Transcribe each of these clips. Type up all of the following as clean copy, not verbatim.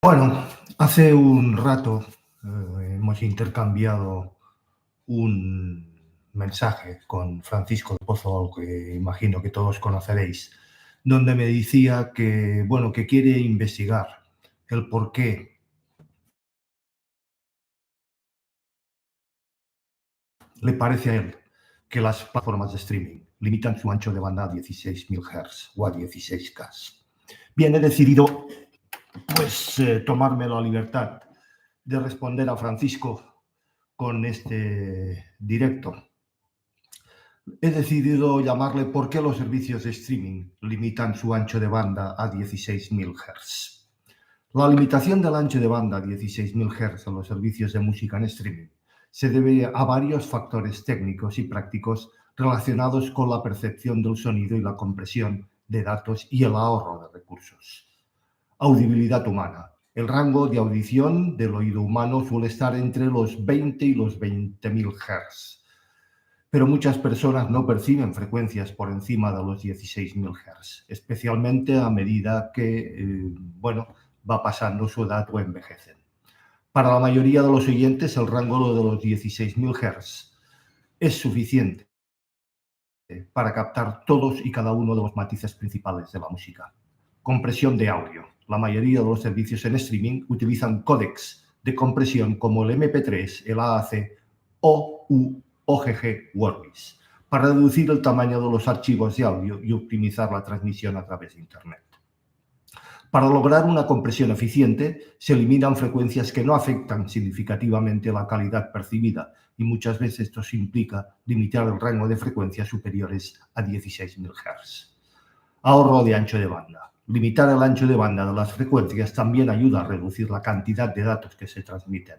Bueno, hace un rato hemos intercambiado un mensaje con Francisco de Pozo, que imagino que todos conoceréis, donde me decía que, bueno, que quiere investigar el por qué le parece a él que las plataformas de streaming limitan su ancho de banda a 16.000 Hz o a 16K. Bien, he decidido tomarme la libertad de responder a Francisco con este directo. He decidido llamarle ¿por qué los servicios de streaming limitan su ancho de banda a 16.000 Hz? La limitación del ancho de banda a 16.000 Hz en los servicios de música en streaming se debe a varios factores técnicos y prácticos relacionados con la percepción del sonido y la compresión de datos y el ahorro de recursos. Audibilidad humana. El rango de audición del oído humano suele estar entre los 20 y los 20.000 Hz, pero muchas personas no perciben frecuencias por encima de los 16.000 Hz, especialmente a medida que va pasando su edad o envejecen. Para la mayoría de los oyentes, el rango de los 16.000 Hz es suficiente para captar todos y cada uno de los matices principales de la música. Compresión de audio. La mayoría de los servicios en streaming utilizan códecs de compresión como el MP3, el AAC o OGG Vorbis para reducir el tamaño de los archivos de audio y optimizar la transmisión a través de Internet. Para lograr una compresión eficiente, se eliminan frecuencias que no afectan significativamente la calidad percibida y muchas veces esto implica limitar el rango de frecuencias superiores a 16.000 Hz. Ahorro de ancho de banda. Limitar el ancho de banda de las frecuencias también ayuda a reducir la cantidad de datos que se transmiten.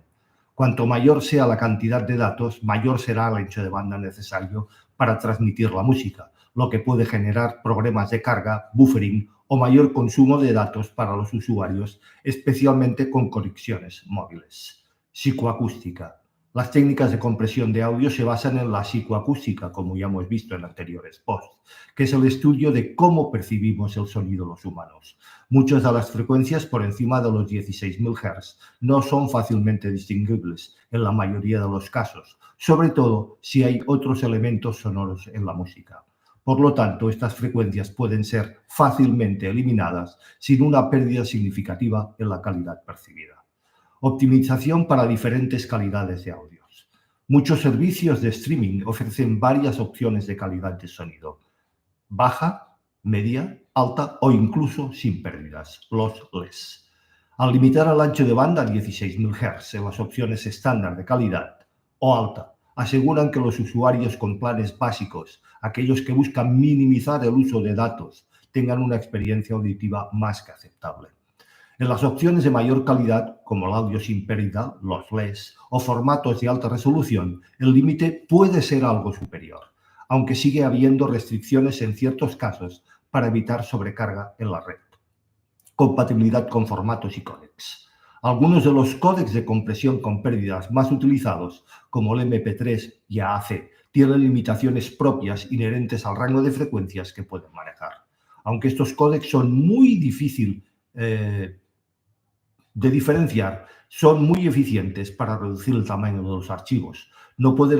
Cuanto mayor sea la cantidad de datos, mayor será el ancho de banda necesario para transmitir la música, lo que puede generar problemas de carga, buffering o mayor consumo de datos para los usuarios, especialmente con conexiones móviles. Psicoacústica. Las técnicas de compresión de audio se basan en la psicoacústica, como ya hemos visto en anteriores posts, que es el estudio de cómo percibimos el sonido los humanos. Muchas de las frecuencias por encima de los 16.000 Hz no son fácilmente distinguibles en la mayoría de los casos, sobre todo si hay otros elementos sonoros en la música. Por lo tanto, estas frecuencias pueden ser fácilmente eliminadas sin una pérdida significativa en la calidad percibida. Optimización para diferentes calidades de audios. Muchos servicios de streaming ofrecen varias opciones de calidad de sonido: baja, media, alta o incluso sin pérdidas, lossless. Al limitar el ancho de banda a 16.000 Hz en las opciones estándar de calidad o alta, aseguran que los usuarios con planes básicos, aquellos que buscan minimizar el uso de datos, tengan una experiencia auditiva más que aceptable. En las opciones de mayor calidad, como el audio sin pérdida, lossless, o formatos de alta resolución, el límite puede ser algo superior, aunque sigue habiendo restricciones en ciertos casos para evitar sobrecarga en la red. Compatibilidad con formatos y códecs. Algunos de los códecs de compresión con pérdidas más utilizados, como el MP3 y AAC, tienen limitaciones propias inherentes al rango de frecuencias que pueden manejar. Aunque estos códecs son muy difíciles de diferenciar, son muy eficientes para reducir el tamaño de los archivos. No pueden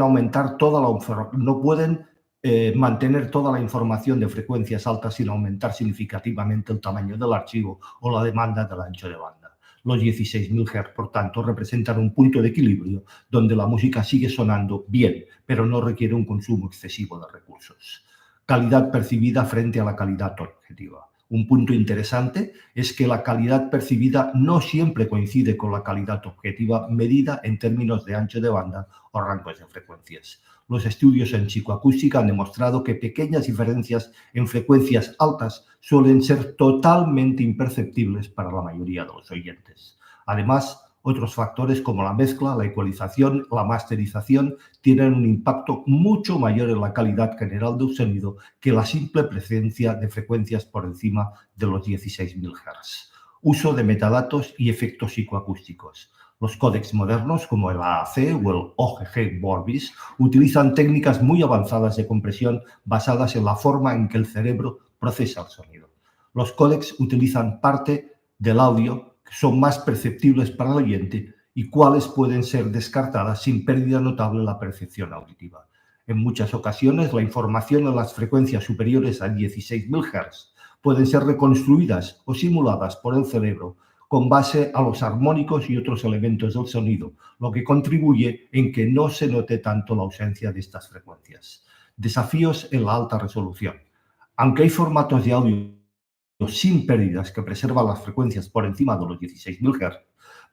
mantener toda la información de frecuencias altas sin aumentar significativamente el tamaño del archivo o la demanda del ancho de banda. Los 16.000 Hz, por tanto, representan un punto de equilibrio donde la música sigue sonando bien, pero no requiere un consumo excesivo de recursos. Calidad percibida frente a la calidad objetiva. Un punto interesante es que la calidad percibida no siempre coincide con la calidad objetiva medida en términos de ancho de banda o rangos de frecuencias. Los estudios en psicoacústica han demostrado que pequeñas diferencias en frecuencias altas suelen ser totalmente imperceptibles para la mayoría de los oyentes. Además, otros factores como la mezcla, la ecualización, la masterización tienen un impacto mucho mayor en la calidad general del sonido que la simple presencia de frecuencias por encima de los 16.000 Hz. Uso de metadatos y efectos psicoacústicos. Los códecs modernos, como el AAC o el OGG Vorbis, utilizan técnicas muy avanzadas de compresión basadas en la forma en que el cerebro procesa el sonido. Los códecs utilizan parte del audio son más perceptibles para el oyente y cuáles pueden ser descartadas sin pérdida notable en la percepción auditiva. En muchas ocasiones, la información en las frecuencias superiores a 16.000 Hz pueden ser reconstruidas o simuladas por el cerebro con base a los armónicos y otros elementos del sonido, lo que contribuye en que no se note tanto la ausencia de estas frecuencias. Desafíos en la alta resolución. Aunque hay formatos de audio sin pérdidas que preservan las frecuencias por encima de los 16.000 Hz,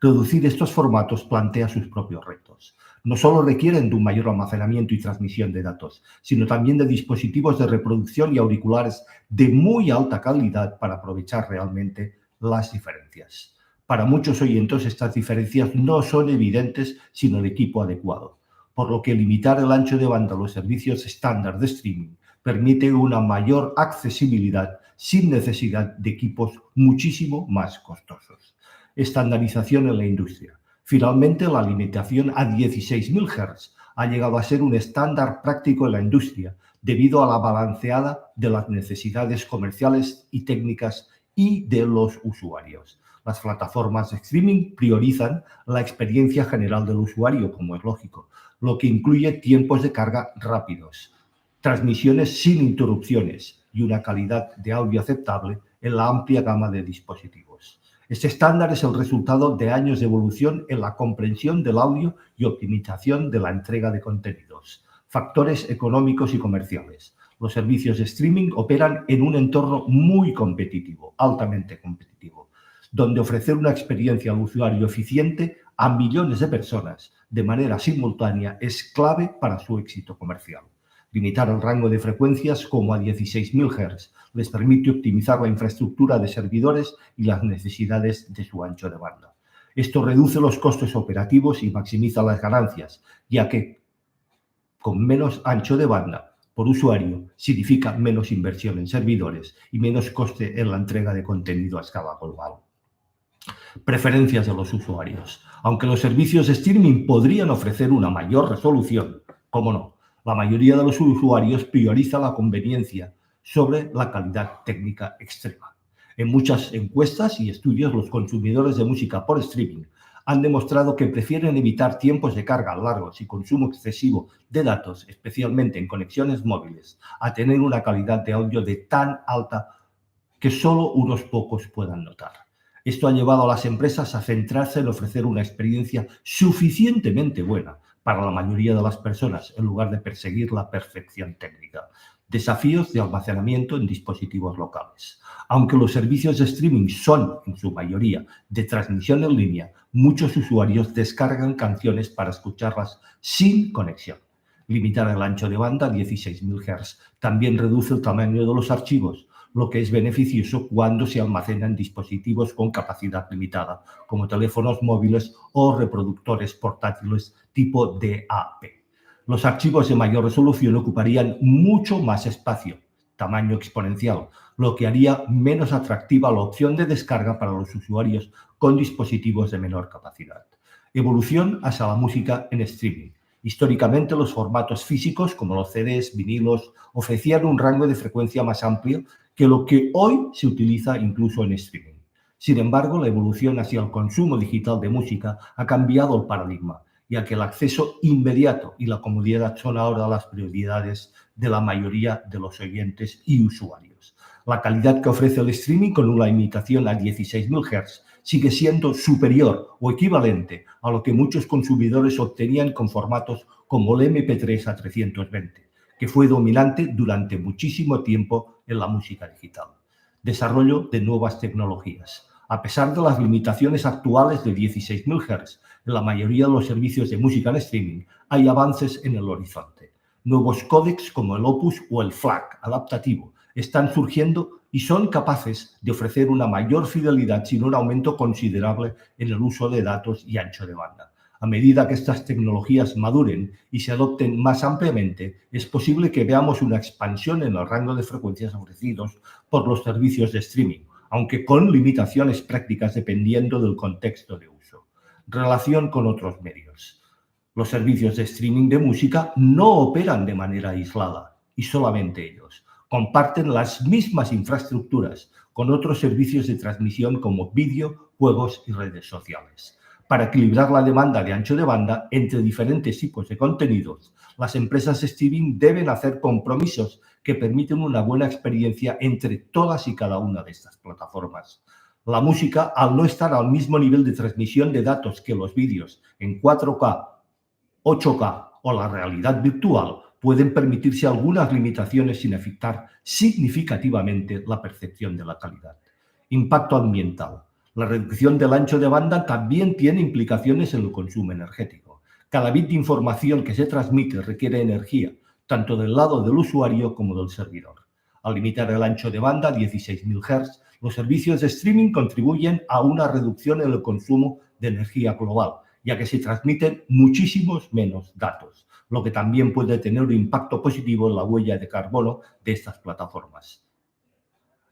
reducir estos formatos plantea sus propios retos. No solo requieren de un mayor almacenamiento y transmisión de datos, sino también de dispositivos de reproducción y auriculares de muy alta calidad para aprovechar realmente las diferencias. Para muchos oyentes estas diferencias no son evidentes sin el equipo adecuado, por lo que limitar el ancho de banda a los servicios estándar de streaming permite una mayor accesibilidad sin necesidad de equipos muchísimo más costosos. Estandarización en la industria. Finalmente, la limitación a 16.000 Hz ha llegado a ser un estándar práctico en la industria debido a la balanceada de las necesidades comerciales y técnicas y de los usuarios. Las plataformas de streaming priorizan la experiencia general del usuario, como es lógico, lo que incluye tiempos de carga rápidos, transmisiones sin interrupciones y una calidad de audio aceptable en la amplia gama de dispositivos. Este estándar es el resultado de años de evolución en la comprensión del audio y optimización de la entrega de contenidos. Factores económicos y comerciales. Los servicios de streaming operan en un entorno muy competitivo, altamente competitivo, donde ofrecer una experiencia al usuario eficiente a millones de personas de manera simultánea es clave para su éxito comercial. Limitar el rango de frecuencias como a 16.000 Hz les permite optimizar la infraestructura de servidores y las necesidades de su ancho de banda. Esto reduce los costos operativos y maximiza las ganancias, ya que con menos ancho de banda por usuario significa menos inversión en servidores y menos coste en la entrega de contenido a escala global. Preferencias de los usuarios. Aunque los servicios de streaming podrían ofrecer una mayor resolución, ¿cómo no? La mayoría de los usuarios prioriza la conveniencia sobre la calidad técnica extrema. En muchas encuestas y estudios, los consumidores de música por streaming han demostrado que prefieren evitar tiempos de carga largos y consumo excesivo de datos, especialmente en conexiones móviles, a tener una calidad de audio de tan alta que solo unos pocos puedan notar. Esto ha llevado a las empresas a centrarse en ofrecer una experiencia suficientemente buena para la mayoría de las personas, en lugar de perseguir la perfección técnica. Desafíos de almacenamiento en dispositivos locales. Aunque los servicios de streaming son, en su mayoría, de transmisión en línea, muchos usuarios descargan canciones para escucharlas sin conexión. Limitar el ancho de banda a 16.000 Hz también reduce el tamaño de los archivos, lo que es beneficioso cuando se almacenan dispositivos con capacidad limitada, como teléfonos móviles o reproductores portátiles tipo DAP. Los archivos de mayor resolución ocuparían mucho más espacio, tamaño exponencial, lo que haría menos atractiva la opción de descarga para los usuarios con dispositivos de menor capacidad. Evolución hacia la música en streaming. Históricamente, los formatos físicos, como los CDs, vinilos, ofrecían un rango de frecuencia más amplio que lo que hoy se utiliza incluso en streaming. Sin embargo, la evolución hacia el consumo digital de música ha cambiado el paradigma, ya que el acceso inmediato y la comodidad son ahora las prioridades de la mayoría de los oyentes y usuarios. La calidad que ofrece el streaming con una limitación a 16.000 Hz sigue siendo superior o equivalente a lo que muchos consumidores obtenían con formatos como el MP3 a 320, que fue dominante durante muchísimo tiempo en la música digital. Desarrollo de nuevas tecnologías. A pesar de las limitaciones actuales de 16.000 Hz, en la mayoría de los servicios de música en streaming hay avances en el horizonte. Nuevos códecs como el Opus o el FLAC adaptativo están surgiendo y son capaces de ofrecer una mayor fidelidad sin un aumento considerable en el uso de datos y ancho de banda. A medida que estas tecnologías maduren y se adopten más ampliamente, es posible que veamos una expansión en el rango de frecuencias ofrecidos por los servicios de streaming, aunque con limitaciones prácticas dependiendo del contexto de uso. Relación con otros medios. Los servicios de streaming de música no operan de manera aislada y solamente ellos. Comparten las mismas infraestructuras con otros servicios de transmisión como vídeo, juegos y redes sociales. Para equilibrar la demanda de ancho de banda entre diferentes tipos de contenidos, las empresas de streaming deben hacer compromisos que permiten una buena experiencia entre todas y cada una de estas plataformas. La música, al no estar al mismo nivel de transmisión de datos que los vídeos en 4K, 8K o la realidad virtual, pueden permitirse algunas limitaciones sin afectar significativamente la percepción de la calidad. Impacto ambiental. La reducción del ancho de banda también tiene implicaciones en el consumo energético. Cada bit de información que se transmite requiere energía, tanto del lado del usuario como del servidor. Al limitar el ancho de banda a 16.000 Hz, los servicios de streaming contribuyen a una reducción en el consumo de energía global, ya que se transmiten muchísimos menos datos, lo que también puede tener un impacto positivo en la huella de carbono de estas plataformas.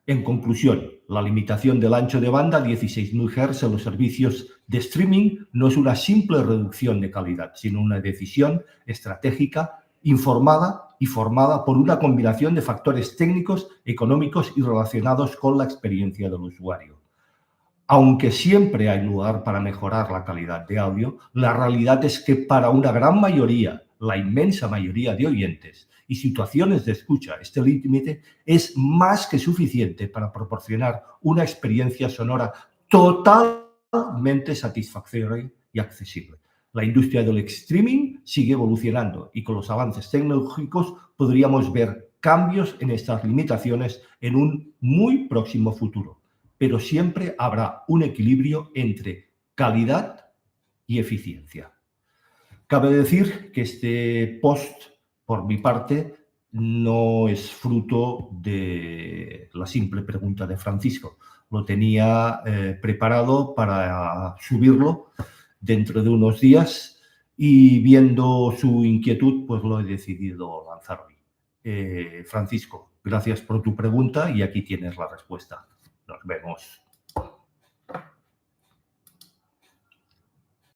En conclusión, la limitación del ancho de banda a 16.000 Hz en los servicios de streaming no es una simple reducción de calidad, sino una decisión estratégica informada y formada por una combinación de factores técnicos, económicos y relacionados con la experiencia del usuario. Aunque siempre hay lugar para mejorar la calidad de audio, la realidad es que para una gran mayoría, la inmensa mayoría de oyentes y situaciones de escucha, este límite es más que suficiente para proporcionar una experiencia sonora totalmente satisfactoria y accesible. La industria del streaming sigue evolucionando y con los avances tecnológicos podríamos ver cambios en estas limitaciones en un muy próximo futuro. Pero siempre habrá un equilibrio entre calidad y eficiencia. Cabe decir que este post, por mi parte, no es fruto de la simple pregunta de Francisco. Lo tenía preparado para subirlo dentro de unos días y viendo su inquietud, pues lo he decidido lanzar hoy. Francisco, gracias por tu pregunta y aquí tienes la respuesta. Nos vemos.